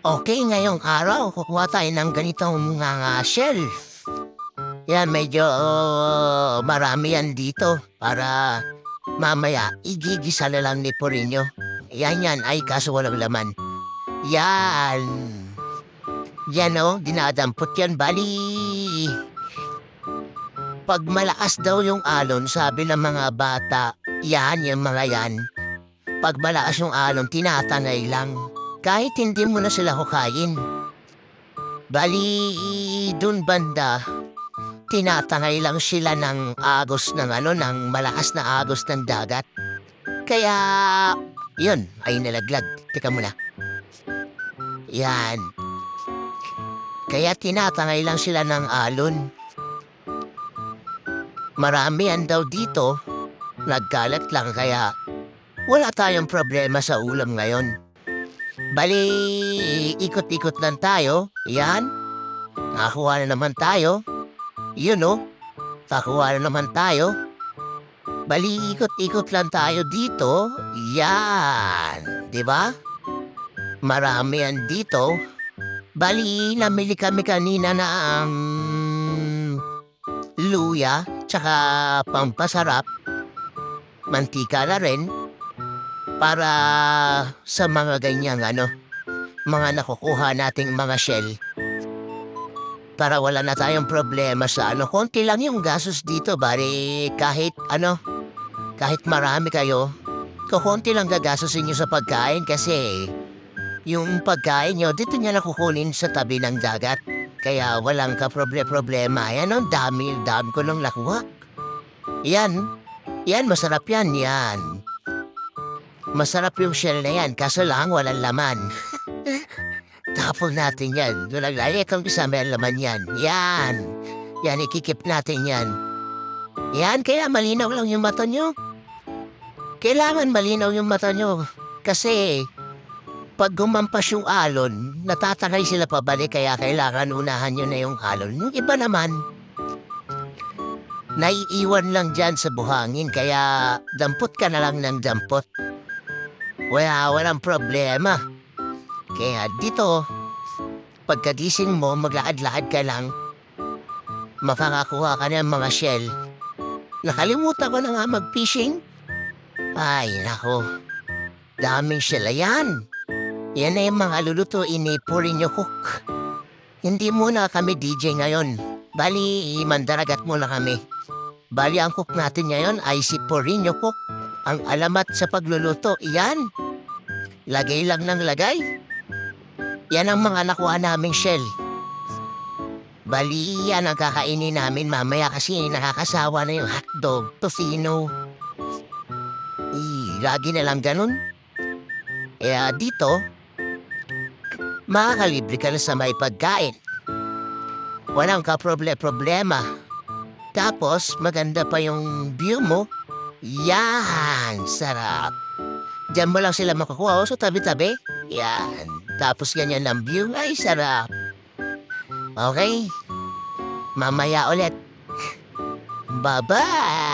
Okay, ngayong araw kukuha tayo ng ganitong mga shell. Yan, medyo marami yan dito para mamaya igigisa na lang ni Porino. Yan, ay kaso walang laman. Yan. Yan dinadampot yan. Bali, pag malakas daw yung alon, sabi ng mga bata, yan, yung mga yan. Pag malakas yung alon, tinatangay lang. Kahit hindi mo na sila hukayin. Bali, dun banda, tinatangay lang sila ng agos ng malakas na agos ng dagat. Kaya, yun, ay nalaglag. Teka muna. Yan. Kaya tinatangay lang sila ng alon. Marami yan daw dito. Nagkalat lang kaya wala tayong problema sa ulam ngayon. Bali, ikot-ikot lang tayo. Yan. Nakakuha na naman tayo. Yun nakakuha na naman tayo. Bali, ikot-ikot lang tayo dito. Yan. Diba? Marami yan dito. Bali, namili kami kanina na luya, tsaka pampasarap. Mantika na rin. Para sa mga ganyang mga nakukuha nating mga shell. Para wala na tayong problema sa konti lang yung gastos dito, bari kahit marami kayo, konti lang gagastusin nyo sa pagkain kasi yung pagkain nyo, dito nyo nakukunin sa tabi ng dagat. Kaya walang problema. Yan dami ko nang nakuha. Yan, masarap yan. Masarap yung shell na yan, kaso lang walang laman. Tapon natin yan. Walang lali kung isa may laman yan. Yan, ikikip natin yan. Yan, kaya malinaw lang yung mata nyo. Kailangan malinaw yung mata nyo. Kasi, pag gumampas yung alon, natatangay sila pabalik kaya kailangan unahan nyo na yung alon. Yung iba naman, naiiwan lang dyan sa buhangin kaya dampot ka na lang ng dampot. Walang problema. Kaya dito, pagkagising mo, maglakad-lakad ka lang, makakakuha ka ng mga shell. Nakalimutan ko na nga mag-fishing. Ay, nako. Daming shell. Yan na yung mga lulutuin ni Porino Cook. Hindi muna kami DJ ngayon. Bali, mandaragat muna kami. Bali, ang cook natin ngayon ay si Porino Cook. Ang alamat sa pagluluto, yan. Lagay lang ng lagay. Yan ang mga nakuha naming shell. Bali, yan ang kakainin namin mamaya kasi nakakasawa na yung hotdog, tocino. Lagi na lang ganun. Kaya dito, makakalibre ka na sa may pagkain. Walang problema. Tapos, maganda pa yung view mo. Yan, sarap. Diyan mo lang sila makukuha sa tabi-tabi. Yan. Tapos ganyan ang view. Ay, sarap. Okay. Mamaya ulit. Bye-bye.